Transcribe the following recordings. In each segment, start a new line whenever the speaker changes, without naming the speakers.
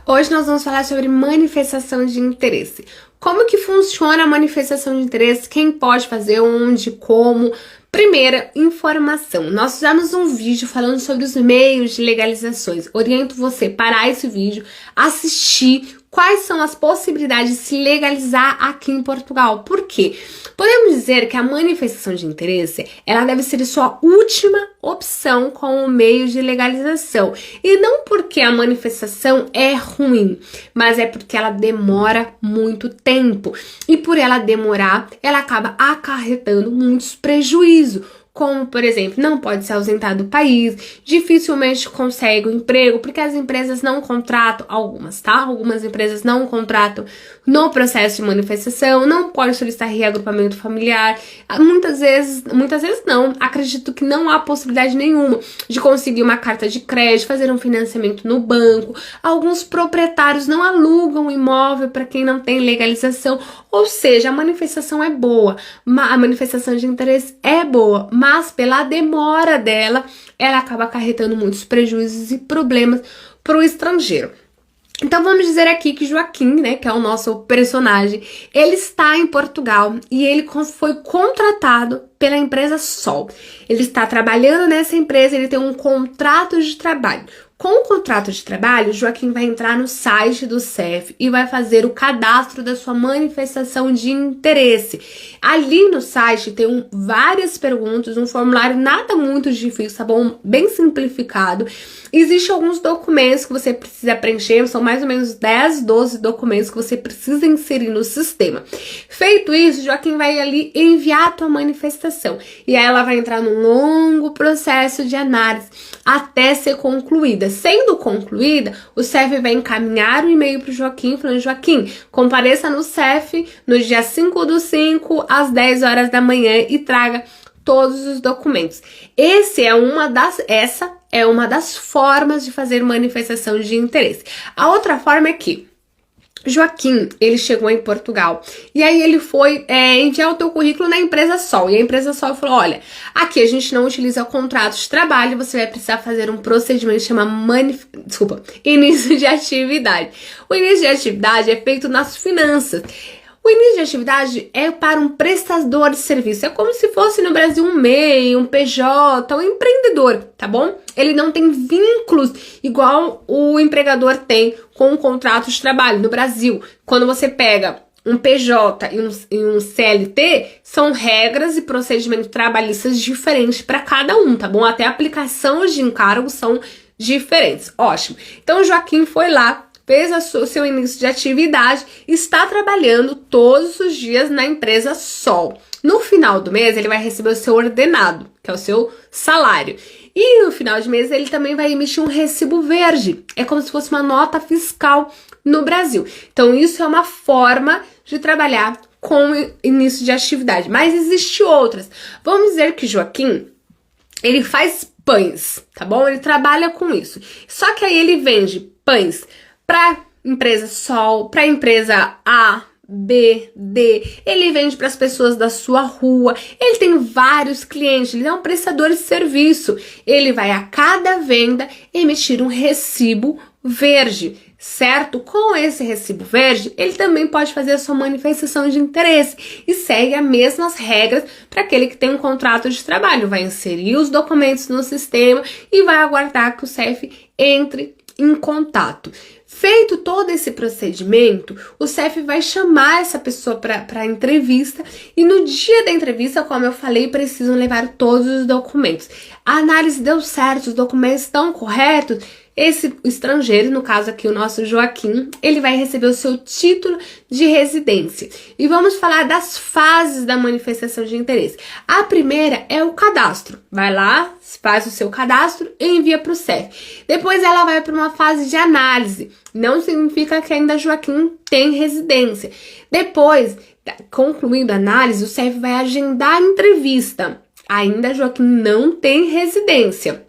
Hoje nós vamos falar sobre manifestação de interesse. Como que funciona a manifestação de interesse, quem pode fazer, onde, como. Primeira, informação. Nós fizemos um vídeo falando sobre os meios de legalizações. Oriento você a parar esse vídeo, assistir quais são as possibilidades de se legalizar aqui em Portugal. Por quê? Podemos dizer que a manifestação de interesse, ela deve ser a sua última opção como meio de legalização. E não porque a manifestação é ruim, mas é porque ela demora muito tempo. E por ela demorar, ela acaba acarretando muitos prejuízos. Como, por exemplo, não pode se ausentar do país, dificilmente consegue um emprego, porque as empresas não contratam, algumas empresas não contratam no processo de manifestação, não pode solicitar reagrupamento familiar, muitas vezes não, acredito que não há possibilidade nenhuma de conseguir uma carta de crédito, fazer um financiamento no banco, alguns proprietários não alugam imóvel para quem não tem legalização, ou seja, a manifestação é boa, a manifestação de interesse é boa, mas pela demora dela, ela acaba acarretando muitos prejuízos e problemas para o estrangeiro. Então vamos dizer aqui que Joaquim, né, que é o nosso personagem, ele está em Portugal e ele foi contratado pela empresa Sol. Ele está trabalhando nessa empresa, ele tem um contrato de trabalho. Com o contrato de trabalho, Joaquim vai entrar no site do CEF e vai fazer o cadastro da sua manifestação de interesse. Ali no site tem várias perguntas, um formulário nada muito difícil, tá bom? Bem simplificado. Existem alguns documentos que você precisa preencher, são mais ou menos 10, 12 documentos que você precisa inserir no sistema. Feito isso, Joaquim vai ali enviar a tua manifestação. E aí ela vai entrar num longo processo de análise até ser concluída. Sendo concluída, o CEF vai encaminhar o e-mail para o Joaquim, falando: Joaquim, compareça no CEF no dia 5/5, às 10 horas da manhã e traga todos os documentos. Essa é uma das formas de fazer manifestação de interesse. A outra forma é que Joaquim, ele chegou em Portugal e aí ele foi enviar o teu currículo na empresa Sol, e a empresa Sol falou: olha, aqui a gente não utiliza contrato de trabalho, você vai precisar fazer um procedimento que chama início de atividade. O início de atividade é feito nas finanças. O início de atividade é para um prestador de serviço. É como se fosse no Brasil um MEI, um PJ, um empreendedor, tá bom? Ele não tem vínculos igual o empregador tem com um contrato de trabalho. No Brasil, quando você pega um PJ e um CLT, são regras e procedimentos trabalhistas diferentes para cada um, tá bom? Até a aplicação de encargos são diferentes. Ótimo. Então, o Joaquim foi lá, fez o seu início de atividade, está trabalhando todos os dias na empresa Sol. No final do mês, ele vai receber o seu ordenado, que é o seu salário. E no final de mês, ele também vai emitir um recibo verde. É como se fosse uma nota fiscal no Brasil. Então, isso é uma forma de trabalhar com início de atividade. Mas existe outras. Vamos dizer que Joaquim, ele faz pães, tá bom? Ele trabalha com isso. Só que aí ele vende pães para empresa Sol, para empresa A, B, D, ele vende para as pessoas da sua rua, ele tem vários clientes, ele é um prestador de serviço, ele vai a cada venda emitir um recibo verde, certo? Com esse recibo verde, ele também pode fazer a sua manifestação de interesse e segue as mesmas regras para aquele que tem um contrato de trabalho, vai inserir os documentos no sistema e vai aguardar que o CEF entre em contato. Feito todo esse procedimento, o CEF vai chamar essa pessoa para entrevista e no dia da entrevista, como eu falei, precisam levar todos os documentos. A análise deu certo, os documentos estão corretos. Esse estrangeiro, no caso aqui o nosso Joaquim, ele vai receber o seu título de residência. E vamos falar das fases da manifestação de interesse. A primeira é o cadastro. Vai lá, faz o seu cadastro e envia para o CEF. Depois ela vai para uma fase de análise. Não significa que ainda Joaquim tem residência. Depois, concluindo a análise, o CEF vai agendar a entrevista. Ainda Joaquim não tem residência.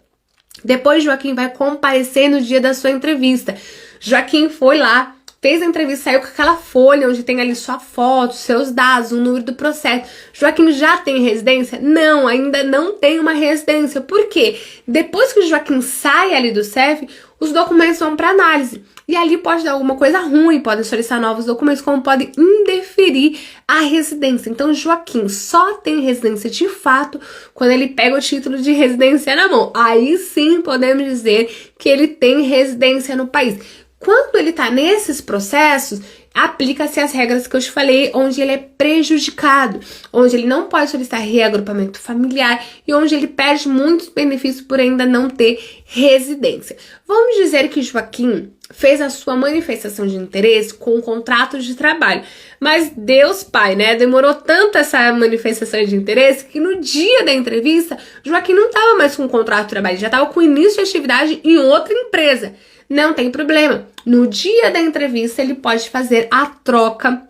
Depois, Joaquim vai comparecer no dia da sua entrevista. Joaquim foi lá, fez a entrevista, saiu com aquela folha onde tem ali sua foto, seus dados, o número do processo. Joaquim já tem residência? Não, ainda não tem uma residência. Por quê? Depois que o Joaquim sai ali do CEF, os documentos vão para análise. E E ali pode dar alguma coisa ruim, podem solicitar novos documentos, como pode indeferir a residência. Então, Joaquim só tem residência de fato quando ele pega o título de residência na mão. Aí sim podemos dizer que ele tem residência no país. Quando ele tá nesses processos, aplica-se as regras que eu te falei, onde ele é prejudicado, onde ele não pode solicitar reagrupamento familiar e onde ele perde muitos benefícios por ainda não ter residência. Vamos dizer que Joaquim fez a sua manifestação de interesse com um contrato de trabalho, mas Deus Pai, né, demorou tanto essa manifestação de interesse que no dia da entrevista, Joaquim não estava mais com um contrato de trabalho, já estava com início de atividade em outra empresa. Não tem problema. No dia da entrevista, ele pode fazer a troca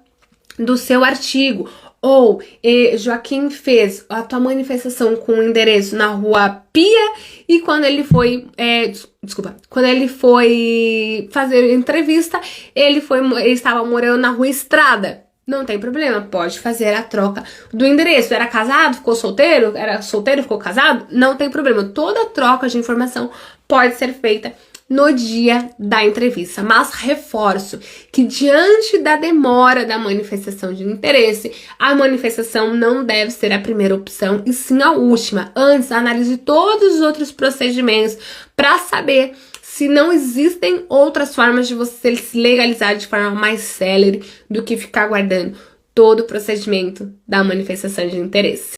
do seu artigo. Ou Joaquim fez a tua manifestação com o endereço na rua Pia e quando ele foi, quando ele foi fazer a entrevista, ele estava morando na rua Estrada. Não tem problema, pode fazer a troca do endereço. Era casado, ficou solteiro? Era solteiro, ficou casado? Não tem problema. Toda troca de informação pode ser feita no dia da entrevista, mas reforço que diante da demora da manifestação de interesse, a manifestação não deve ser a primeira opção e sim a última. Antes, analise todos os outros procedimentos para saber se não existem outras formas de você se legalizar de forma mais célere do que ficar aguardando todo o procedimento da manifestação de interesse.